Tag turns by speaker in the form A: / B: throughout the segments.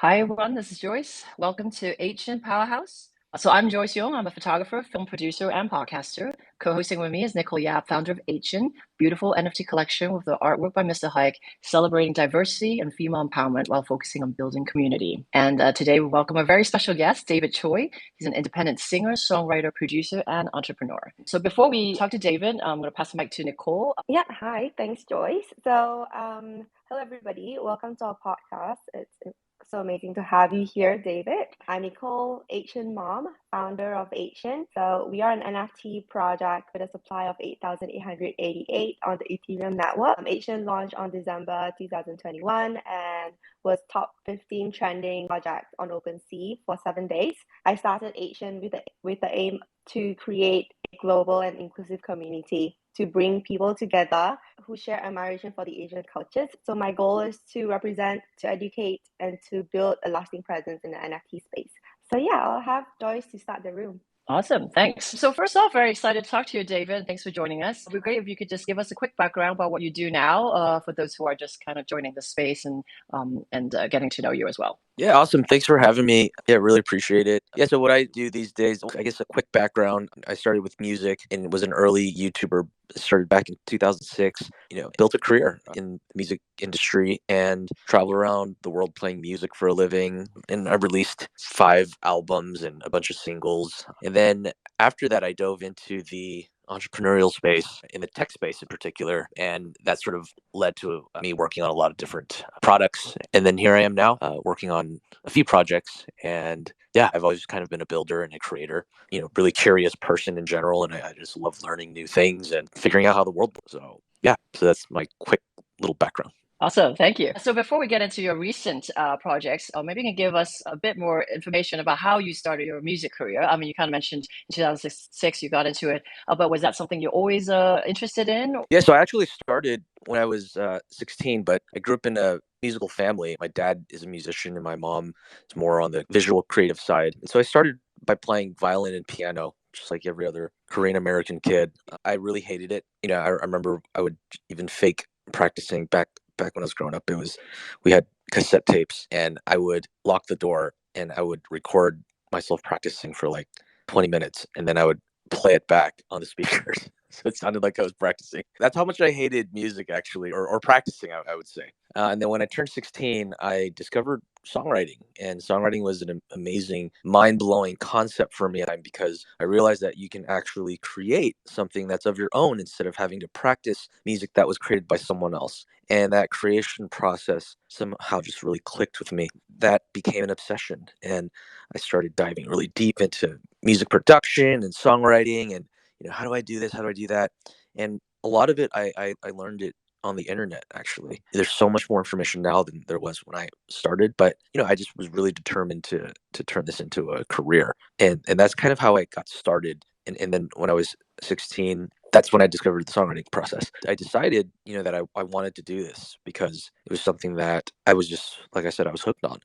A: Hi everyone, this is Joyce. Welcome to Asian Powerhouse. So I'm Joyce Yung. I'm a photographer, film producer, and podcaster. Co-hosting with me is Nicole Yap, founder of Asian, beautiful NFT collection with the artwork by Mr. Hike, celebrating diversity and female empowerment while focusing on building community. And today we welcome a very special guest, David Choi. He's an independent singer, songwriter, producer, and entrepreneur. So before we talk to David, I'm going to pass the mic to Nicole.
B: Yeah, hi. Thanks, Joyce. Hello everybody. Welcome to our podcast. It's so amazing to have you here, David. I'm Nicole, Asian mom, founder of Asian. So we are an NFT project with a supply of 8,888 on the Ethereum network. Asian launched on December 2021 and was top 15 trending project on OpenSea for 7 days. I started Asian with the aim to create a global and inclusive community to bring people together who share admiration for the Asian cultures. So my goal is to represent, to educate, and to build a lasting presence in the NFT space. So yeah, I'll have Joyce to start the room.
A: Awesome, thanks. So first off, very excited to talk to you, David. Thanks for joining us. It'd be great if you could just give us a quick background about what you do now, for those who are just kind of joining the space and getting to know you as well.
C: Yeah, awesome. Thanks for having me. Yeah, really appreciate it. Yeah, so what I do these days, I guess a quick background. I started with music and was an early YouTuber. Started back in 2006. Built a career in the music industry and traveled around the world playing music for a living. And I released 5 albums and a bunch of singles. And then after that, I dove into the entrepreneurial space, in the tech space in particular, and that sort of led to me working on a lot of different products. And then here I am now, working on a few projects. And yeah, I've always kind of been a builder and a creator, really curious person in general, and I just love learning new things and figuring out how the world works. So yeah, so that's my quick little background.
A: Awesome, thank you. So before we get into your recent projects, maybe you can give us a bit more information about how you started your music career. I mean, you kind of mentioned in 2006 you got into it, but was that something you're always interested in?
C: Yeah, so I actually started when I was 16, but I grew up in a musical family. My dad is a musician and my mom is more on the visual creative side. And so I started by playing violin and piano, just like every other Korean American kid. I really hated it. I remember I would even fake practicing back when I was growing up. We had cassette tapes and I would lock the door and I would record myself practicing for like 20 minutes and then I would play it back on the speakers. So it sounded like I was practicing. That's how much I hated music, actually, or practicing, I would say. And then when I turned 16, I discovered songwriting. And songwriting was an amazing, mind-blowing concept for me because I realized that you can actually create something that's of your own instead of having to practice music that was created by someone else. And that creation process somehow just really clicked with me. That became an obsession. And I started diving really deep into music production and songwriting and how do I do this? How do I do that? And a lot of it, I learned it on the internet, actually. There's so much more information now than there was when I started, but, I just was really determined to turn this into a career. And that's kind of how I got started. And then when I was 16, that's when I discovered the songwriting process. I decided, that I wanted to do this because it was something that I was just, like I said, I was hooked on.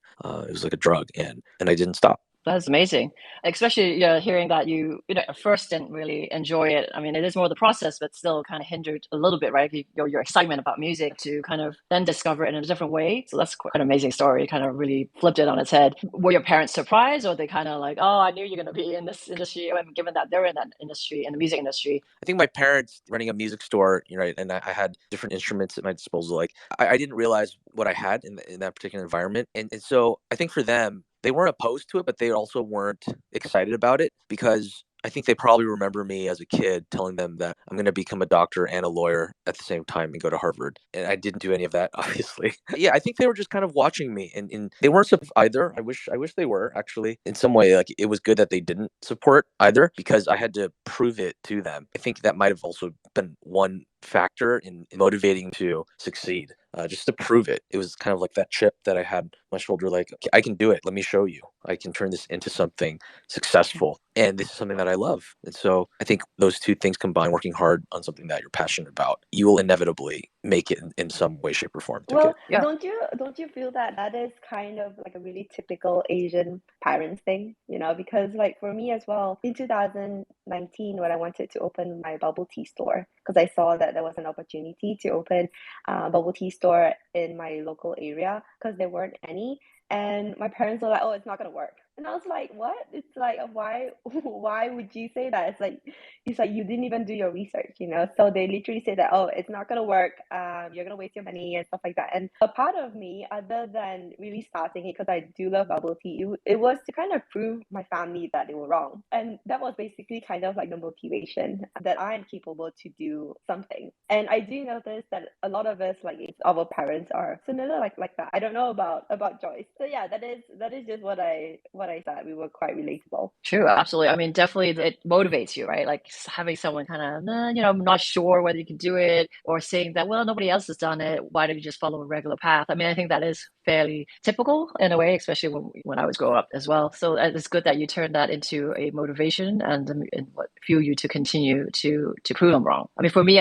C: It was like a drug and I didn't stop.
A: That's amazing, especially hearing that you at first didn't really enjoy it. I mean, it is more the process, but still kind of hindered a little bit, right? Your excitement about music to kind of then discover it in a different way. So that's quite an amazing story. Kind of really flipped it on its head. Were your parents surprised, or they kind of like, oh, I knew you're going to be in this industry, I mean, given that they're in that industry, in the music industry?
C: I think my parents running a music store, and I had different instruments at my disposal. Like I didn't realize what I had in that particular environment, and so I think for them, they weren't opposed to it, but they also weren't excited about it because I think they probably remember me as a kid telling them that I'm going to become a doctor and a lawyer at the same time and go to Harvard. And I didn't do any of that, obviously. Yeah, I think they were just kind of watching me and they weren't supportive either. I wish they were, actually. In some way, like it was good that they didn't support either because I had to prove it to them. I think that might have also been one factor in motivating to succeed. Just to prove it. It was kind of like that chip that I had on my shoulder, like, okay, I can do it. Let me show you. I can turn this into something successful. And this is something that I love. And so I think those two things combined, working hard on something that you're passionate about, you will inevitably make it in some way, shape, or form.
B: Well,
A: Yeah.
B: don't you feel that that is kind of like a really typical Asian parents thing, because like for me as well, in 2019 when I wanted to open my bubble tea store, because I saw that there was an opportunity to open a bubble tea store in my local area because there weren't any. And my parents were like, "Oh, it's not gonna work." And I was like, "What?" It's like, why? Why would you say that? It's like you didn't even do your research, you know. So they literally say that, "Oh, it's not gonna work. You're gonna waste your money and stuff like that." And a part of me, other than really starting it because I do love bubble tea, it was to kind of prove my family that they were wrong, and that was basically kind of like the motivation that I am capable to do something. And I do notice that a lot of us, like our parents, are similar like that. I don't know about Joyce. So yeah, that is just what I thought. We were quite relatable.
A: True, absolutely. I mean, definitely it motivates you, right? Like having someone kind of, I'm not sure whether you can do it, or saying that, well, nobody else has done it. Why don't you just follow a regular path? I mean, I think that is fairly typical in a way, especially when I was growing up as well. So it's good that you turned that into a motivation and what fuel you to continue to prove them wrong. I mean, for me,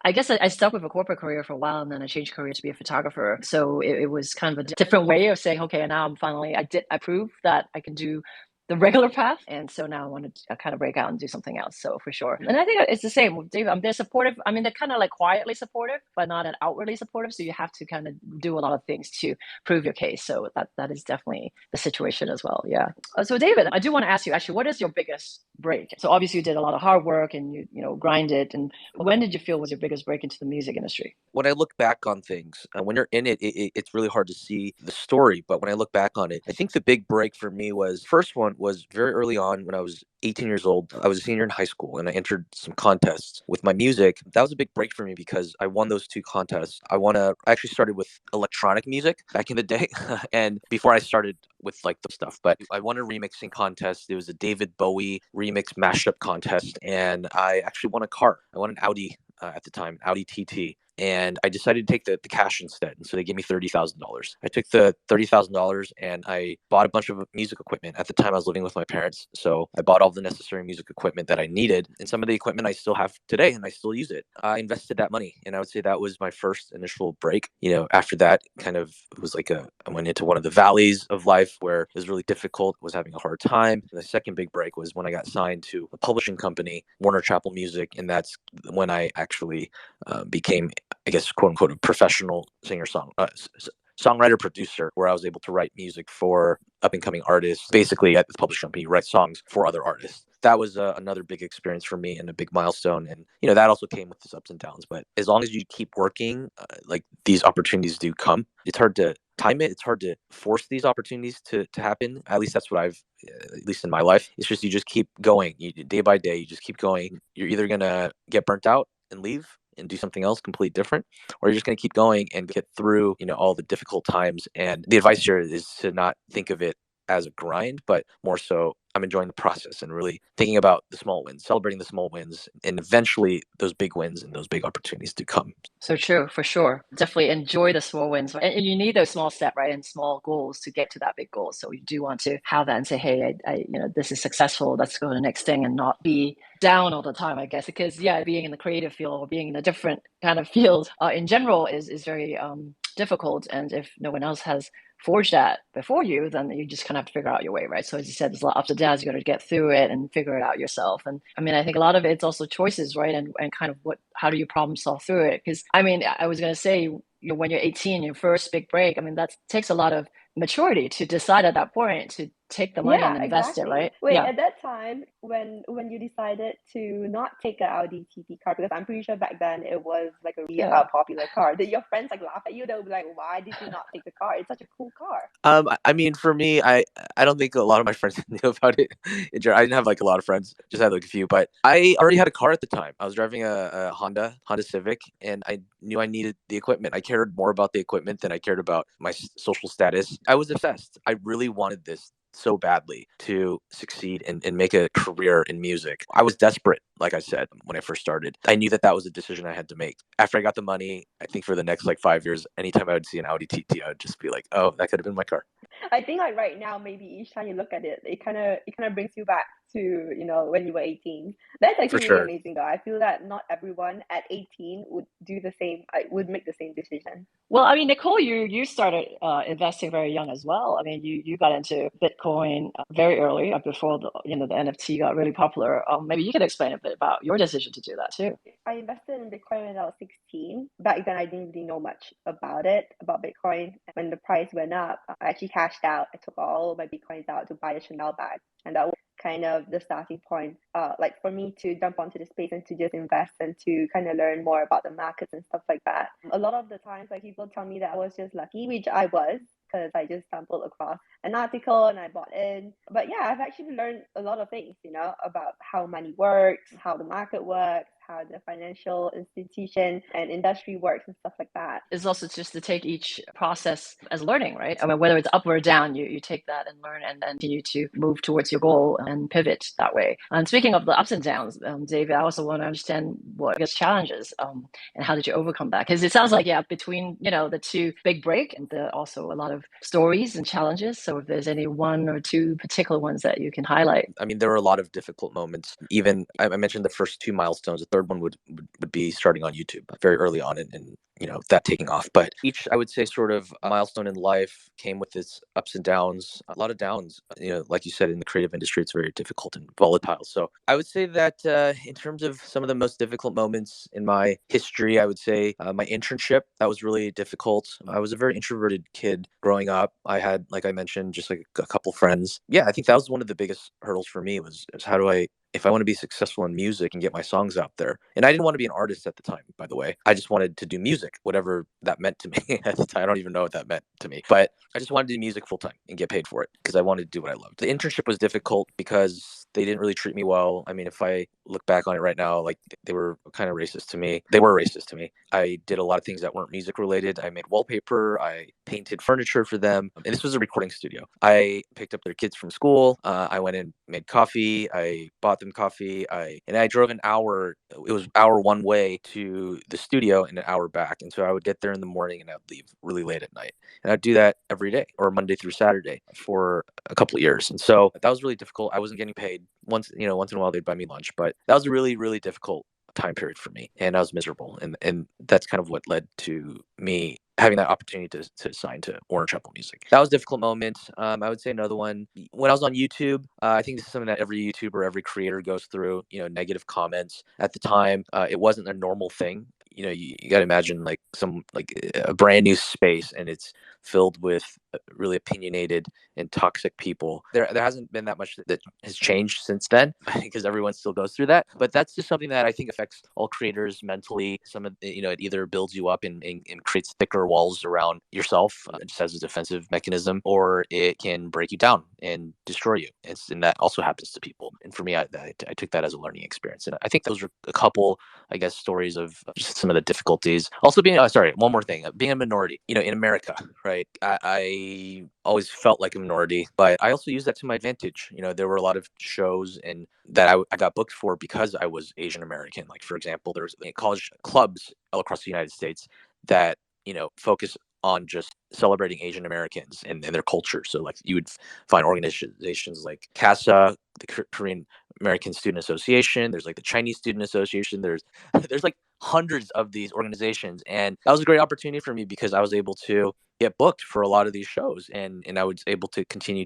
A: I guess I stuck with a corporate career for a while, and then I changed career to be a photographer. So it was kind of a different way of saying, okay, now I proved that I can do the regular path. And so now I want to kind of break out and do something else. So for sure. And I think it's the same with David. They're supportive. I mean, they're kind of like quietly supportive, but not outwardly supportive. So you have to kind of do a lot of things to prove your case. So that is definitely the situation as well. Yeah. So David, I do want to ask you actually, what is your biggest break? So obviously you did a lot of hard work and you grinded. And when did you feel was your biggest break into the music industry?
C: When I look back on things, when you're in it's really hard to see the story. But when I look back on it, I think the big break for me first one was very early on when I was 18 years old. I was a senior in high school and I entered some contests with my music. That was a big break for me because I won those two contests. I actually started with electronic music back in the day and before I started with like the stuff, but I won a remixing contest. It was a David Bowie remix mashup contest and I actually won a car. I won an Audi at the time, Audi TT. And I decided to take the cash instead. And so they gave me $30,000. I took the $30,000 and I bought a bunch of music equipment. At the time, I was living with my parents. So I bought all the necessary music equipment that I needed. And some of the equipment I still have today and I still use it. I invested that money. And I would say that was my first initial break. After that, kind of it was like I went into one of the valleys of life where it was really difficult, was having a hard time. And the second big break was when I got signed to a publishing company, Warner Chappell Music. And that's when I actually became, I guess, quote unquote, a professional songwriter producer, where I was able to write music for up and coming artists. Basically, at the publishing company, write songs for other artists. That was another big experience for me and a big milestone. And that also came with its ups and downs. But as long as you keep working, like these opportunities do come. It's hard to time it. It's hard to force these opportunities to happen. At least that's what at least in my life. It's just you just keep going. Day by day, you just keep going. You're either gonna get burnt out and leave and do something else completely different, or you're just going to keep going and get through all the difficult times. And the advice here is to not think of it as a grind, but more so I'm enjoying the process and really thinking about the small wins, celebrating the small wins, and eventually those big wins and those big opportunities to come.
A: So true, for sure. Definitely enjoy the small wins. And you need those small steps, right? And small goals to get to that big goal. So you do want to have that and say, hey, this is successful. Let's go to the next thing and not be down all the time, I guess. Because being in the creative field or being in a different kind of field in general is very difficult. And if no one else has forged that before you, then you just kind of have to figure out your way, right? So as you said, there's a lot of ups and downs. You got to get through it and figure it out yourself. And I mean, I think a lot of it's also choices, right? And kind of how do you problem solve through it? Because I mean, I was going to say, when you're 18, your first big break, I mean, that takes a lot of maturity to decide at that point to take the money and invest it, right?
B: Wait, at that time, when you decided to not take an Audi TT car, because I'm pretty sure back then it was like a really popular car, did your friends like laugh at you? They'll be like, why did you not take the car? It's such a cool car.
C: I mean, for me, I don't think a lot of my friends knew about it. I didn't have like a lot of friends, just had like a few, but I already had a car at the time. I was driving a Honda Civic, and I knew I needed the equipment. I cared more about the equipment than I cared about my social status. I was obsessed. I really wanted this so badly to succeed and make a career in music. I was desperate, like I said, when I first started. I knew that was a decision I had to make. After I got the money, I think for the next like 5 years, anytime I would see an Audi TT, I would just be like, oh, that could have been my car.
B: I think like right now, maybe each time you look at it, it kind of brings you back to, when you were 18. That's
C: For
B: actually really
C: sure.
B: amazing though. I feel that not everyone at 18 would do the same, would make the same decision.
A: Well, I mean, Nicole, you started investing very young as well. I mean, you got into Bitcoin very early, before the NFT got really popular. Maybe you could explain a bit about your decision to do that too.
B: I invested in Bitcoin when I was 16. Back then, I didn't really know much about Bitcoin. When the price went up, I actually cashed out. I took all my Bitcoins out to buy a Chanel bag. And that was kind of the starting point, like for me to jump onto the space and to just invest and to kind of learn more about the markets and stuff like that. A lot of the times, like people tell me that I was just lucky, which I was, because I just stumbled across an article and I bought in. But yeah, I've actually learned a lot of things, about how money works, how the market works, how the financial institution and industry works and stuff like that.
A: It's also just to take each process as learning, right? I mean, whether it's up or down, you take that and learn and then continue to move towards your goal and pivot that way. And speaking of the ups and downs, David, I also want to understand what, I guess, challenges and how did you overcome that? Because it sounds like, yeah, between, the two big break and also a lot of stories and challenges. So if there's any one or two particular ones that you can highlight.
C: I mean, there were a lot of difficult moments. Even I mentioned the first two milestones. The third one would be starting on YouTube very early on, and that taking off. But each, I would say, sort of milestone in life came with its ups and downs. A lot of downs. Like you said, in the creative industry, it's very difficult and volatile. So I would say that in terms of some of the most difficult moments in my history, I would say my internship. That was really difficult. I was a very introverted kid growing up. I had, like I mentioned, just like a couple friends. Yeah, I think that was one of the biggest hurdles for me was how do I, if I want to be successful in music and get my songs out there. And I didn't want to be an artist at the time, by the way. I just wanted to do music, whatever that meant to me at the time. I don't even know what that meant to me. But I just wanted to do music full time and get paid for it because I wanted to do what I loved. The internship was difficult because they didn't really treat me well. I mean, if I look back on it right now, like they were kind of racist to me. They were racist to me. I did a lot of things that weren't music related. I made wallpaper. I painted furniture for them. And this was a recording studio. I picked up their kids from school. I went in, made coffee. I bought them coffee. I drove an hour. It was hour one way to the studio and an hour back. And so I would get there in the morning and I'd leave really late at night. And I'd do that every day or Monday through Saturday for a couple of years. And so that was really difficult. I wasn't getting paid. Once in a while they'd buy me lunch, but that was a really, really difficult time period for me. And I was miserable. And that's kind of what led to me having that opportunity to sign to Orange Apple Music. That was a difficult moment. I would say another one, when I was on YouTube, I think this is something that every YouTuber, every creator goes through, negative comments. At the time, it wasn't a normal thing. You got to imagine like a brand new space and it's filled with really opinionated and toxic people. There hasn't been that much that has changed since then because everyone still goes through that. But that's just something that I think affects all creators mentally. Some of it either builds you up and creates thicker walls around yourself just as a defensive mechanism, or it can break you down and destroy you. And that also happens to people. And for me, I took that as a learning experience. And I think those are a couple, I guess, stories of just some of the difficulties. Also being, one more thing, being a minority, in America, right? I always felt like a minority, but I also used that to my advantage. There were a lot of shows and that I got booked for because I was Asian American. Like, for example, there's college clubs all across the United States that, focus on just celebrating Asian Americans and their culture. So like you would find organizations like CASA, the Korean American Student Association. There's like the Chinese Student Association. There's like hundreds of these organizations. And that was a great opportunity for me because I was able to get booked for a lot of these shows and I was able to continue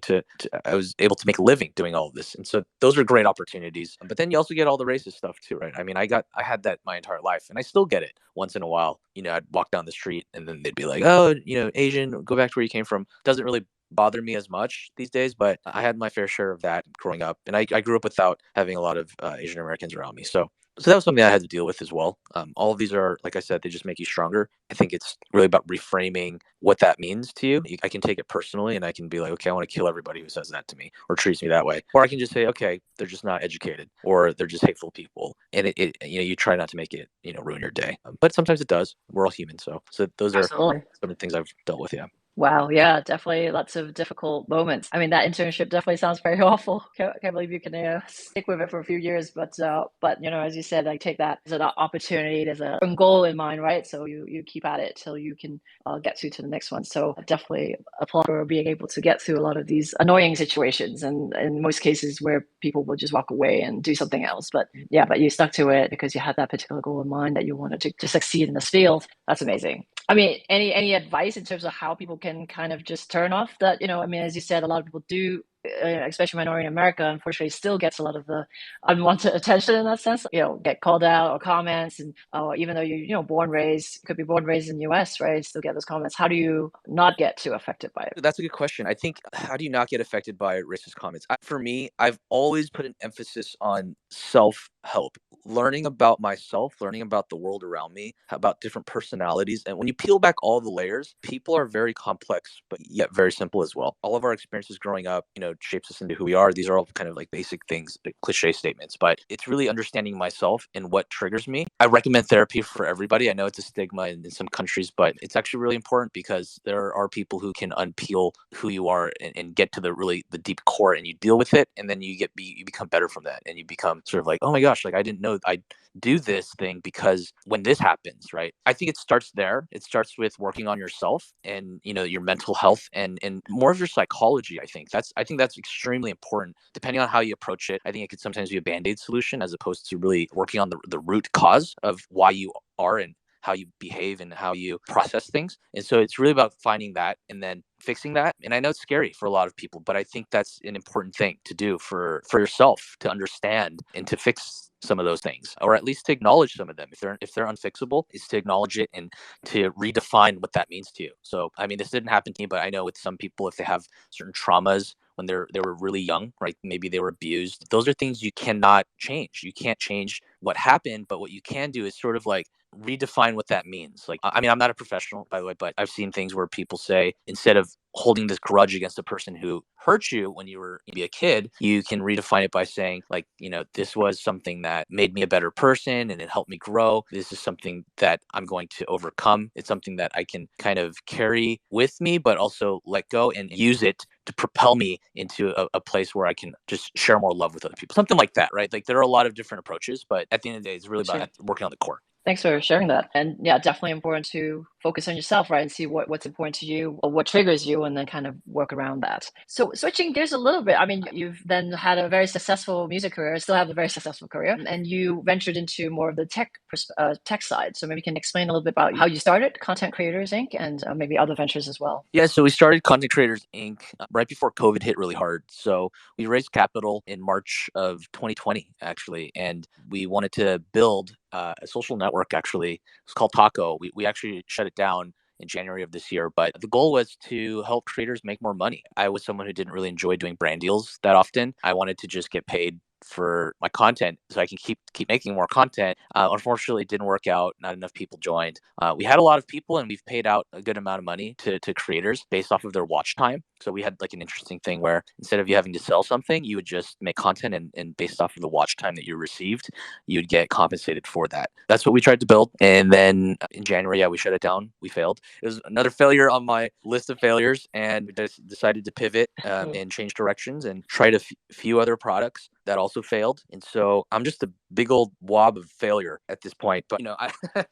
C: I was able to make a living doing all of this. And so those are great opportunities. But then you also get all the racist stuff too, right? I mean, I had that my entire life and I still get it once in a while. I'd walk down the street and then they'd be like, oh, Asian, go back to where you came from. Doesn't really bother me as much these days, but I had my fair share of that growing up. And I grew up without having a lot of Asian Americans around me. So that was something I had to deal with as well. All of these are, like I said, they just make you stronger. I think it's really about reframing what that means to you. I can take it personally and I can be like, okay, I want to kill everybody who says that to me or treats me that way. Or I can just say, okay, they're just not educated or they're just hateful people. And you try not to make it, ruin your day. But sometimes it does. We're all human. So those are
A: Absolutely.
C: some of the things I've dealt with. Yeah.
A: Wow, yeah, definitely lots of difficult moments. I mean, that internship definitely sounds very awful. Can't believe you can stick with it for a few years, but as you said, like take that as an opportunity. There's a goal in mind, right? So you keep at it till you can get to the next one. So definitely applaud for being able to get through a lot of these annoying situations, and in most cases where people will just walk away and do something else. But yeah, but you stuck to it because you had that particular goal in mind that you wanted to succeed in this field. That's amazing. I mean, any advice in terms of how people can kind of just turn off that? I mean, as you said, a lot of people do, especially minority in America, unfortunately, still gets a lot of the unwanted attention in that sense. Get called out or comments, and even though born raised, could be born raised in the U.S., right? Still get those comments. How do you not get too affected by it?
C: That's a good question. I think, how do you not get affected by racist comments? For me, I've always put an emphasis on self-help, learning about myself, learning about the world around me, about different personalities. And when you peel back all the layers, people are very complex, but yet very simple as well. All of our experiences growing up, shapes us into who we are. These are all kind of like basic things, like cliche statements, but it's really understanding myself and what triggers me. I recommend therapy for everybody. I know it's a stigma in some countries, but it's actually really important because there are people who can unpeel who you are and get to the deep core, and you deal with it, and then you become better from that, and you become sort of like, oh my gosh, like I didn't know I do this thing because when this happens, right? I think it starts there. It starts with working on yourself and your mental health and more of your psychology. I think that's extremely important. Depending on how you approach it, I think it could sometimes be a band-aid solution as opposed to really working on the root cause of why you are and how you behave and how you process things. And so it's really about finding that and then fixing that. And I know it's scary for a lot of people, but I think that's an important thing to do for yourself, to understand and to fix some of those things, or at least to acknowledge some of them. If they're unfixable, is to acknowledge it and to redefine what that means to you. So I mean, this didn't happen to me, but I know with some people, if they have certain traumas when they were really young, right? Maybe they were abused. Those are things you cannot change. You can't change what happened, but what you can do is sort of like redefine what that means. Like, I mean, I'm not a professional, by the way, but I've seen things where people say, instead of holding this grudge against the person who hurt you when you were maybe a kid, you can redefine it by saying, like, this was something that made me a better person and it helped me grow. This is something that I'm going to overcome. It's something that I can kind of carry with me, but also let go and use it to propel me into a place where I can just share more love with other people. Something like that, right? Like, there are a lot of different approaches, but at the end of the day, it's really about working on the core.
A: Thanks for sharing that. And yeah, definitely important to focus on yourself, right? And see what's important to you or what triggers you, and then kind of work around that. So switching gears a little bit, I mean, you've then had a very successful music career, still have a very successful career, and you ventured into more of the tech side. So maybe you can explain a little bit about how you started Content Creators Inc. and maybe other ventures as well.
C: Yeah, so we started Content Creators Inc. Right before COVID hit really hard. So we raised capital in March of 2020, actually, and we wanted to build a social network, actually. It's called Taco. We actually shut it down in January of this year, but the goal was to help creators make more money. I was someone who didn't really enjoy doing brand deals that often. I wanted to just get paid for my content so I can keep making more content. Unfortunately, it didn't work out. Not enough people joined. We had a lot of people, and we've paid out a good amount of money to creators based off of their watch time. So we had like an interesting thing where instead of you having to sell something, you would just make content, and based off of the watch time that you received, you would get compensated for that. That's what we tried to build. And then in January, yeah, we shut it down. We failed. It was another failure on my list of failures, and we decided to pivot and change directions and tried a few other products that also failed. And so I'm just a big old wob of failure at this point. But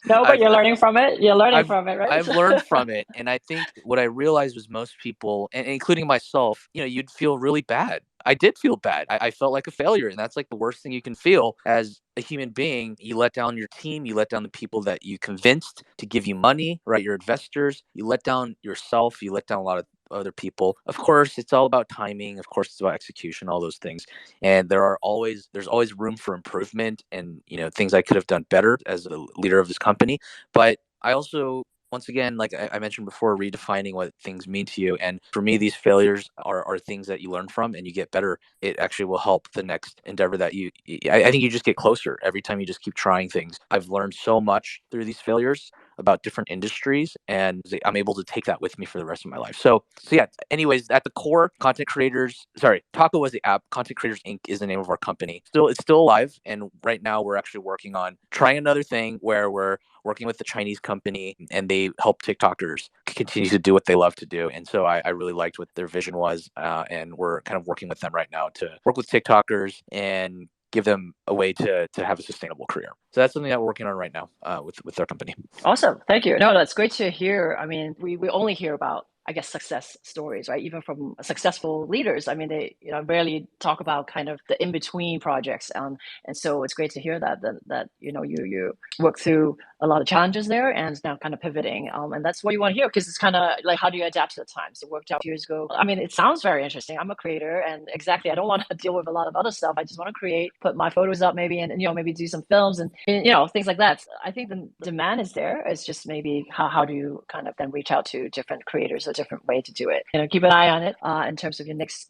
A: but you're learning from it. You're learning from it, right?
C: I've learned from it. And I think what I realized was most people, and including myself, you'd feel really bad. I did feel bad. I felt like a failure. And that's like the worst thing you can feel as a human being. You let down your team, you let down the people that you convinced to give you money, right? Your investors, you let down yourself, you let down a lot of other people. Of course, it's all about timing. Of course, it's about execution, all those things. And there's always room for improvement and, things I could have done better as a leader of this company. But I also, once again, like I mentioned before, redefining what things mean to you. And for me, these failures are things that you learn from and you get better. It actually will help the next endeavor that I think you just get closer every time you just keep trying things. I've learned so much through these failures. about different industries, and I'm able to take that with me for the rest of my life. So yeah, anyways, at the core, Taco was the app. Content Creators Inc. is the name of our company. It's still alive, and right now we're actually working on trying another thing where we're working with the Chinese company, and they help TikTokers continue to do what they love to do. And so I really liked what their vision was, and we're kind of working with them right now to work with TikTokers and give them a way to have a sustainable career. So that's something that we're working on right now with our company.
A: Awesome. Thank you. No, that's great to hear. I mean, we only hear about, I guess, success stories, right? Even from successful leaders. I mean, they rarely talk about kind of the in-between projects. And so it's great to hear that you work through a lot of challenges there and now kind of pivoting. And that's what you want to hear, because it's kind of like, how do you adapt to the times? It worked out years ago. I mean, it sounds very interesting. I'm a creator, and exactly, I don't want to deal with a lot of other stuff. I just want to create, put my photos up maybe, and maybe do some films and things like that. I think the demand is there. It's just maybe how do you kind of then reach out to different creators, a different way to do it. Keep an eye on it in terms of your next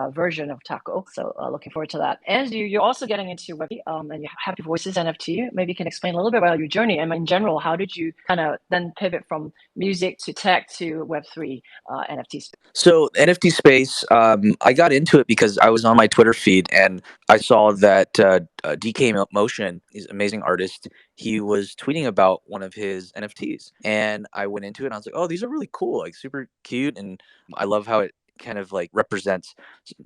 A: version of Taco. So looking forward to that. And you're also getting into Web, and you Happy Voices NFT. Maybe you can explain a little bit about your journey, and in general, how did you kind of then pivot from music to tech to Web3 NFTs?
C: So NFT space, I got into it because I was on my Twitter feed and I saw that DK Motion, he's an amazing artist. He was tweeting about one of his NFTs, and I went into it and I was like, oh, these are really cool, like super cute, and I love how it kind of like represents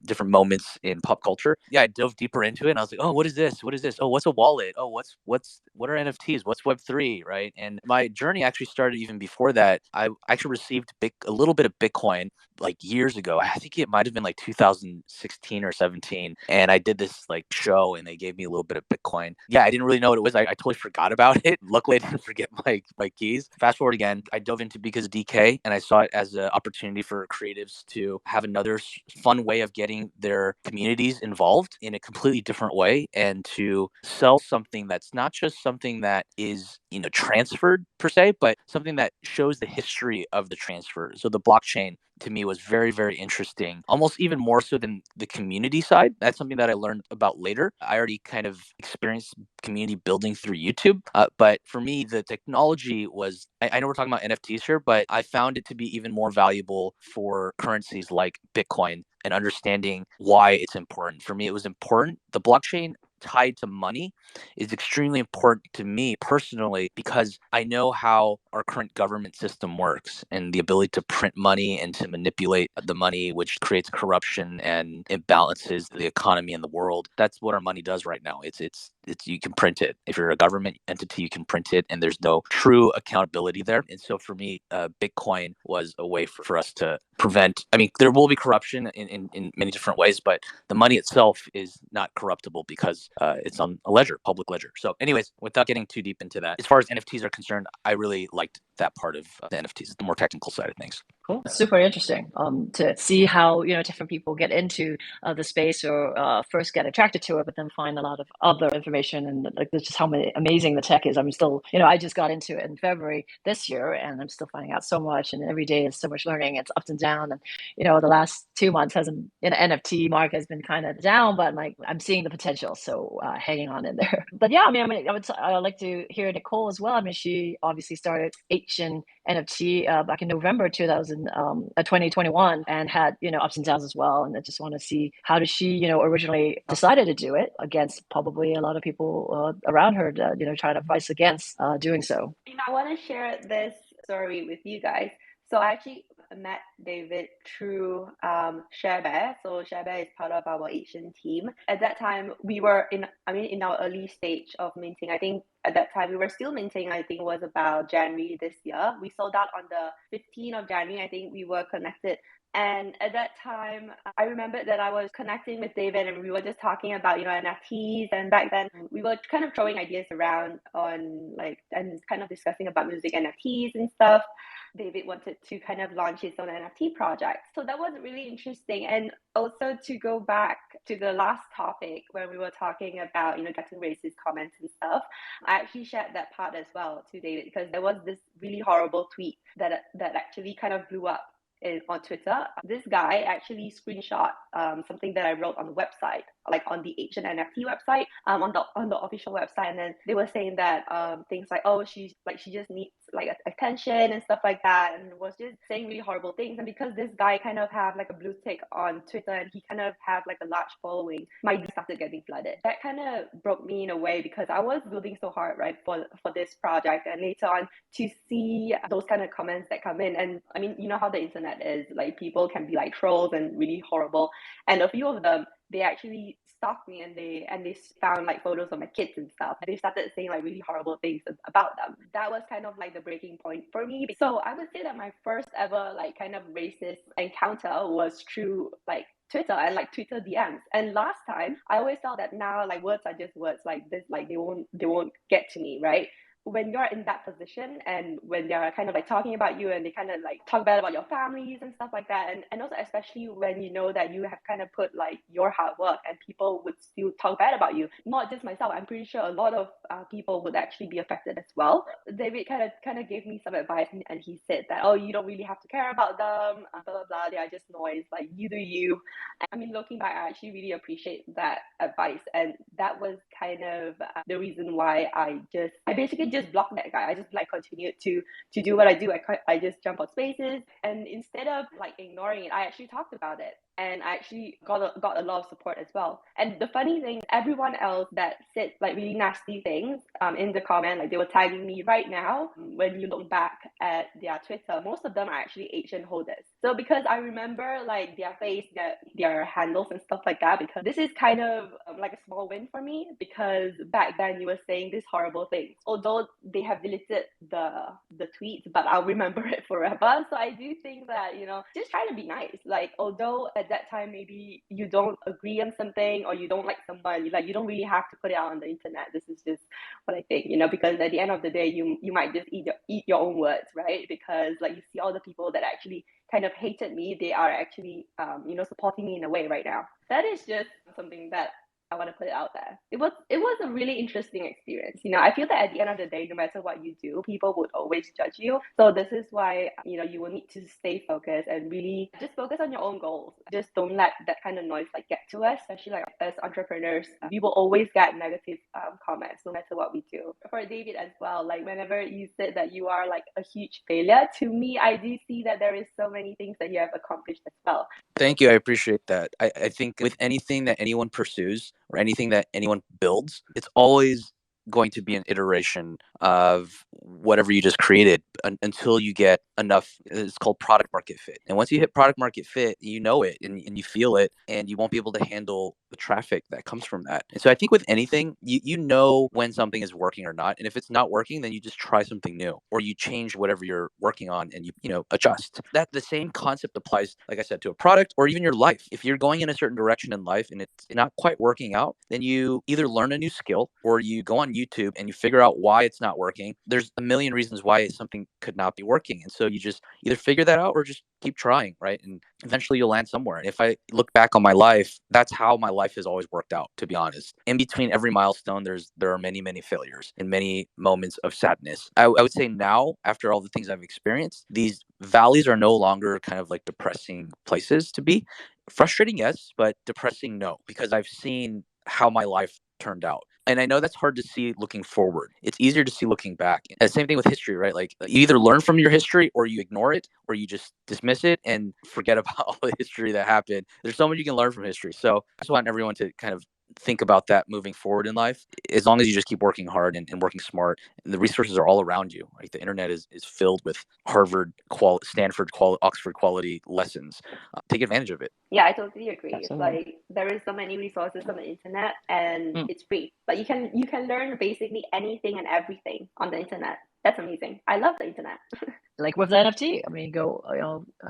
C: different moments in pop culture. Yeah, I dove deeper into it and I was like, oh, what is this? What is this? Oh, what's a wallet? Oh, what are NFTs? What's Web3, right? And my journey actually started even before that. I actually received a little bit of Bitcoin like years ago. I think it might have been like 2016 or 17. And I did this like show and they gave me a little bit of Bitcoin. Yeah, I didn't really know what it was. I totally forgot about it. Luckily, I didn't forget my keys. Fast forward again, I dove into because of DK and I saw it as an opportunity for creatives to have another fun way of getting their communities involved in a completely different way, and to sell something that's not just something that is transferred per se, but something that shows the history of the transfer. So the blockchain to me was very, very interesting, almost even more so than the community side. That's something that I learned about later. I already kind of experienced community building through YouTube. But for me, the technology was, I know we're talking about NFTs here, but I found it to be even more valuable for currencies like Bitcoin and understanding why it's important. For me, it was important. The blockchain tied to money is extremely important to me personally, because I know how our current government system works and the ability to print money and to manipulate the money, which creates corruption and imbalances the economy in the world. That's what our money does right now. It's you can print it. If you're a government entity, you can print it, and there's no true accountability there. And so for me, Bitcoin was a way for us to prevent. I mean, there will be corruption in many different ways, but the money itself is not corruptible because it's on a ledger, public ledger. So anyways, without getting too deep into that, as far as NFTs are concerned, I really liked that part of the NFTs, the more technical side of things.
A: Cool. Super interesting to see how different people get into the space, or first get attracted to it, but then find a lot of other information, and like just how amazing the tech is. I'm still, I just got into it in February this year, and I'm still finding out so much. And every day is so much learning. It's ups and downs, and the last 2 months hasn't, NFT market has been kind of down, but I'm seeing the potential, so hanging on in there. But yeah, I'd like to hear Nicole as well. I mean, she obviously started Asian NFT back in November 2021, and had ups and downs as well. And I just want to see, how did she originally decided to do it against probably a lot of people around her, trying to fight against doing so.
B: I want to share this story with you guys. So I actually met David through ShareBear. So ShareBear is part of our Asian team. At that time, we were in our early stage of minting. I think at that time we were still minting. I think it was about January this year. We sold out on the 15th of January. I think we were connected. And at that time, I remember that I was connecting with David and we were just talking about, NFTs. And back then we were kind of throwing ideas around and kind of discussing about music NFTs and stuff. David wanted to kind of launch his own NFT project. So that was really interesting. And also, to go back to the last topic when we were talking about, getting racist comments and stuff, I actually shared that part as well to David, because there was this really horrible tweet that actually kind of blew up on Twitter. This guy actually screenshot something that I wrote on the website, like on the Asian NFT website, on the official website, and then they were saying that things like, oh, she just needs like attention and stuff like that, and was just saying really horrible things. And because this guy kind of have like a blue tick on Twitter and he kind of have like a large following, my DM started getting flooded. That kind of broke me in a way because I was building so hard, right, for this project, and later on to see those kind of comments that come in. And I mean, you know how the internet is, like people can be like trolls and really horrible, and a few of them, they actually stalked me, and they found like photos of my kids and stuff. They started saying like really horrible things about them. That was kind of like the breaking point for me. So I would say that my first ever like kind of racist encounter was through like Twitter and like Twitter DMs. And last time, I always thought that now like words are just words, like this, like they won't get to me, right? When you're in that position and when they're kind of like talking about you and they kind of like talk bad about your families and stuff like that, and also especially when you know that you have kind of put like your hard work and people would still talk bad about you, not just myself, I'm pretty sure a lot of people would actually be affected as well. David kind of gave me some advice, and he said that, oh, you don't really have to care about them, blah blah blah, they are just noise, like you do you. I mean, looking back, I actually really appreciate that advice, and that was kind of the reason why I basically just blocked that guy. I just like continued to do what I do. I just jump on spaces, and instead of like ignoring it, I actually talked about it, and I actually got a lot of support as well. And the funny thing, everyone else that said like really nasty things in the comment, like they were tagging me right now. When you look back at their Twitter, most of them are actually Asian holders. So because I remember like their face, their handles and stuff like that, because this is kind of like a small win for me, because back then you were saying these horrible things. Although they have deleted the tweets, but I'll remember it forever. So I do think that, you know, just try to be nice. Like, although at that time maybe you don't agree on something or you don't like someone, you don't really have to put it out on the internet. This is just what I think, you know, because at the end of the day, you might just eat your own words, right? Because like you see all the people that actually kind of hated me, they are actually supporting me in a way right now. That is just something that I want to put it out there. It was a really interesting experience. You know, I feel that at the end of the day, no matter what you do, people would always judge you. So this is why, you know, you will need to stay focused and really just focus on your own goals. Just don't let that kind of noise like get to us, especially like as entrepreneurs. We will always get negative comments no matter what we do. For David as well, like whenever you said that you are like a huge failure, to me, I do see that there is so many things that you have accomplished as well.
C: Thank you. I appreciate that. I think with anything that anyone pursues or anything that anyone builds, it's always going to be an iteration of whatever you just created until you get enough. It's called product market fit. And once you hit product market fit, you know it and you feel it, and you won't be able to handle the traffic that comes from that. And so I think with anything, you know when something is working or not. And if it's not working, then you just try something new, or you change whatever you're working on and you adjust. That the same concept applies, like I said, to a product or even your life. If you're going in a certain direction in life and it's not quite working out, then you either learn a new skill or you go on YouTube and you figure out why it's not working. There's a million reasons why something could not be working. And so you just either figure that out or just keep trying, right? And eventually you'll land somewhere. And if I look back on my life, that's how my life has always worked out, to be honest. In between every milestone, there are many, many failures and many moments of sadness. I would say now, after all the things I've experienced, these valleys are no longer kind of like depressing places to be. Frustrating, yes, but depressing, no, because I've seen how my life turned out. And I know that's hard to see looking forward. It's easier to see looking back. And same thing with history, right? Like you either learn from your history or you ignore it or you just dismiss it and forget about all the history that happened. There's so much you can learn from history. So I just want everyone to kind of think about that moving forward in life. As long as you just keep working hard and working smart, and the resources are all around you. Right? The internet is filled with Harvard, Stanford, Oxford quality lessons. Take advantage of it.
B: Yeah, I totally agree.
A: Absolutely.
B: Like there is so many resources on the internet, and it's free. Like you can learn basically anything and everything on the internet. That's amazing. I love the internet.
A: Like with the NFT, I mean,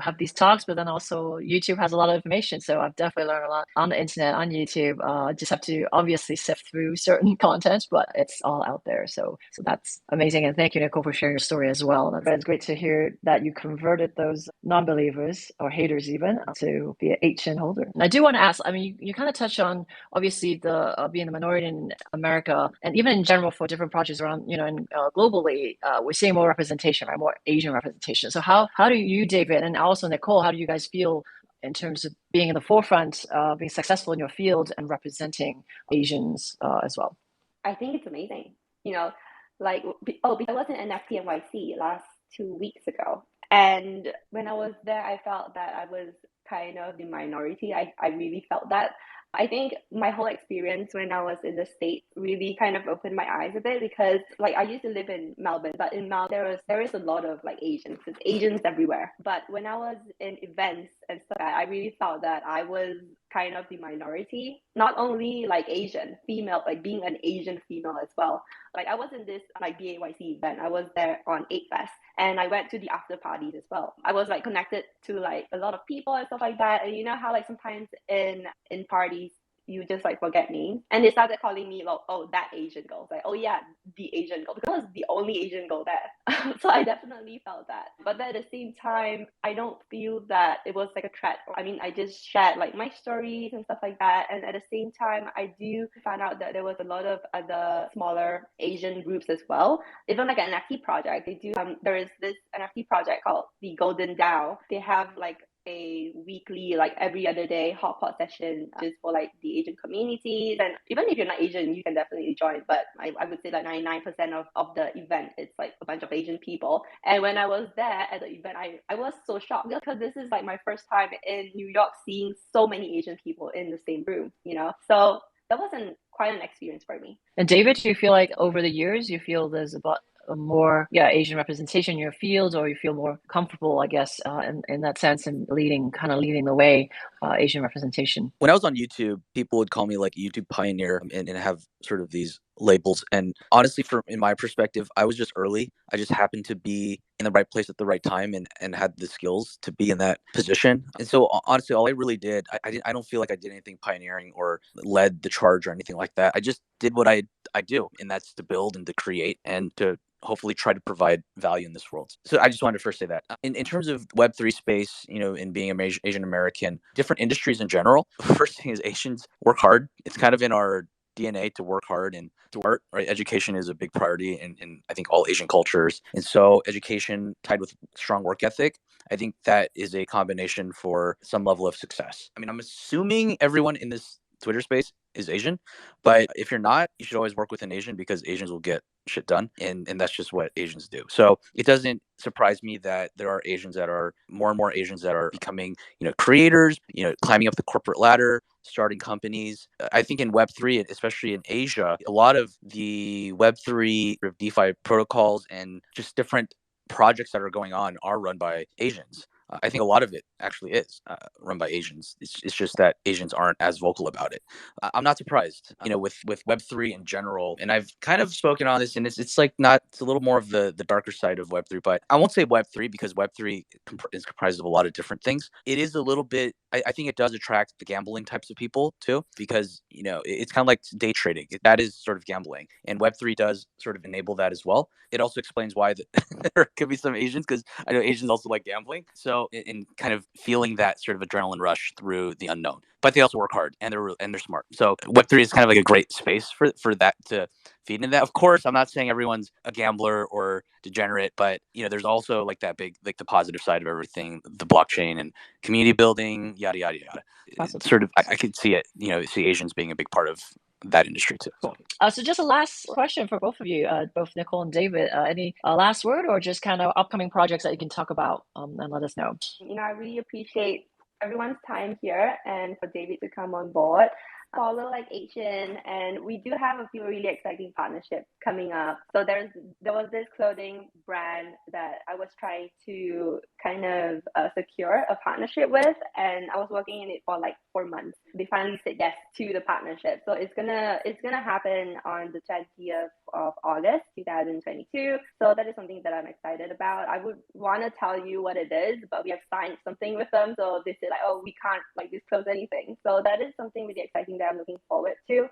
A: have these talks, but then also YouTube has a lot of information. So I've definitely learned a lot on the internet, on YouTube. Just have to obviously sift through certain content, but it's all out there. So that's amazing. And thank you, Nicole, for sharing your story as well. It's great to hear that you converted those non-believers or haters even to be an HN holder. And I do want to ask, I mean, you kind of touched on obviously the being a minority in America and even in general for different projects around, and globally, we're seeing more representation, right? More Asian representation. So how do you, David, and also Nicole, how do you guys feel in terms of being in the forefront, being successful in your field and representing Asians as well?
B: I think it's amazing. You know, because I was in NFT NYC last 2 weeks ago. And when I was there, I felt that I was kind of the minority. I really felt that. I think my whole experience when I was in the States really kind of opened my eyes a bit because I used to live in Melbourne, but in Melbourne there is a lot of Asians. There's Asians everywhere. But when I was in events and stuff, I really felt that I was kind of the minority, not only Asian female, being an Asian female as well. I was in this BAYC event. I was there on 8 Fest and I went to the after parties as well. I was connected to a lot of people and stuff like that. And you know how sometimes in parties you just forget names, and they started calling me oh, that Asian girl. Oh yeah, the Asian girl, because I was the only Asian girl there. So I definitely felt that. But at the same time, I don't feel that it was a threat. I mean, I just shared my stories and stuff like that. And at the same time, I do find out that there was a lot of other smaller Asian groups as well. Even an NFT project, they do. There is this NFT project called the Golden DAO. They have a weekly, every other day hotpot session just for the Asian communities. And even if you're not Asian, you can definitely join. But I would say 99% of the event, it's a bunch of Asian people. And when I was there at the event, I was so shocked because this is my first time in New York seeing so many Asian people in the same room, So that wasn't quite an experience for me.
A: And David, do you feel over the years, you feel there's about more Asian representation in your field, or you feel more comfortable, I guess, in that sense, and leading the way, Asian representation?
C: When I was on YouTube, people would call me YouTube pioneer and have sort of these labels. And honestly, in my perspective, I was just early. I just happened to be in the right place at the right time and had the skills to be in that position. And so honestly, all I really did, I don't feel like I did anything pioneering or led the charge or anything like that. I just did what I do, and that's to build and to create and to hopefully try to provide value in this world. So I just wanted to first say that. In terms of Web3 space, and being an Asian American, different industries in general, first thing is Asians work hard. It's kind of in our DNA to work hard and to work, right? Education is a big priority in I think all Asian cultures. And so education tied with strong work ethic, I think that is a combination for some level of success. I mean, I'm assuming everyone in this Twitter space is Asian, but if you're not, you should always work with an Asian because Asians will get shit done, and that's just what Asians do. So it doesn't surprise me that there are Asians that are more and more Asians that are becoming, creators, climbing up the corporate ladder, starting companies. I think in Web3, especially in Asia, a lot of the Web3 DeFi protocols and just different projects that are going on are run by Asians. I think a lot of it actually is run by Asians. It's just that Asians aren't as vocal about it. I'm not surprised, with Web3 in general. And I've kind of spoken on this, and it's it's a little more of the darker side of Web3. But I won't say Web3 because Web3 is comprised of a lot of different things. It is a little bit. I think it does attract the gambling types of people too, because it's kind of like day trading. That is sort of gambling, and Web3 does sort of enable that as well. It also explains why there could be some Asians, because I know Asians also like gambling. So in kind of feeling that sort of adrenaline rush through the unknown, but they also work hard and they're smart. So Web3 is kind of like a great space for that to feed into that. Of course, I'm not saying everyone's a gambler or degenerate, but there's also that big the positive side of everything, the blockchain and community building, yada yada yada.
A: Awesome.
C: Sort of, I could see it. See Asians being a big part of that industry too.
A: Cool. So just a last question for both of you, both Nicole and David. Any last word, or just kind of upcoming projects that you can talk about and let us know?
B: I really appreciate everyone's time here and for David to come on board. Follow Asian, and we do have a few really exciting partnerships coming up. So there was this clothing brand that I was trying to kind of secure a partnership with, and I was working in it for 4 months. They finally said yes to the partnership, so it's gonna happen on the 20th of August 2022. So that is something that I'm excited about. I would want to tell you what it is, but we have signed something with them, so they said oh, we can't disclose anything. So that is something really exciting that I'm looking forward to.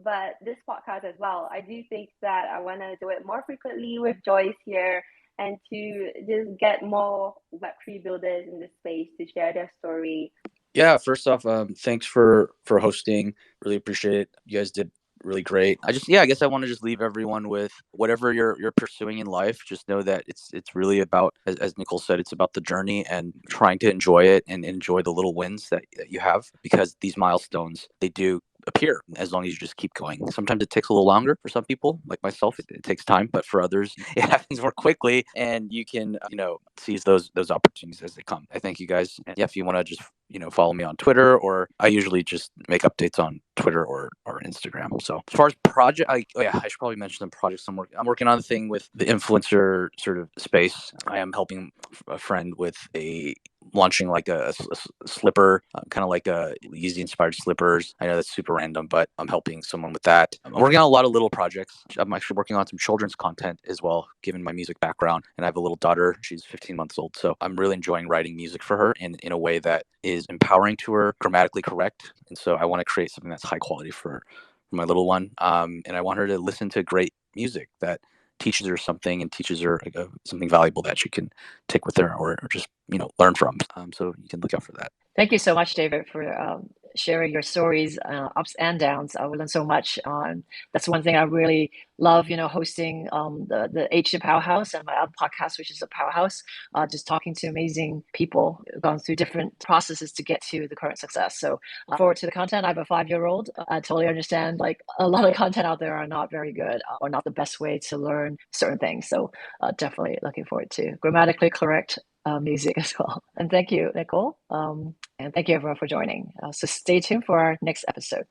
B: But this podcast as well, I do think that I want to do it more frequently with Joyce here, and to just get more Web3 builders in this space to share their story.
C: Yeah, first off, thanks for hosting. Really appreciate it. You guys did really great. I guess I want to just leave everyone with whatever you're pursuing in life. Just know that it's really about, as Nicole said, it's about the journey and trying to enjoy it and enjoy the little wins that you have, because these milestones, they do appear as long as you just keep going. Sometimes it takes a little longer for some people, like myself. It takes time, but for others, it happens more quickly, and you can seize those opportunities as they come. I thank you guys. And yeah, if you want to just follow me on Twitter, or I usually just make updates on Twitter or Instagram. So as far as project, I should probably mention some projects I'm working on. The thing with the influencer sort of space. I am helping a friend with launching like a slipper, kind of like a Yeezy inspired slippers. I know that's super random, but I'm helping someone with that. I'm working on a lot of little projects. I'm actually working on some children's content as well, given my music background. And I have a little daughter. She's 15 months old. So I'm really enjoying writing music for her in a way that is empowering to her, grammatically correct. And so I want to create something that's high quality for my little one. And I want her to listen to great music that teaches her something and teaches her something valuable that she can take with her or just learn from. So you can look out for that.
A: Thank you so much, David, for sharing your stories, ups and downs. We learned so much. That's one thing I really love, hosting the Ancient Powerhouse and my other podcast, which is a Powerhouse, just talking to amazing people who've gone through different processes to get to the current success. So forward to the content. I have a 5-year-old. I totally understand like a lot of content out there are not very good or not the best way to learn certain things. So definitely looking forward to grammatically correct music as well. And thank you, Nicole. And thank you everyone for joining. So stay tuned for our next episode.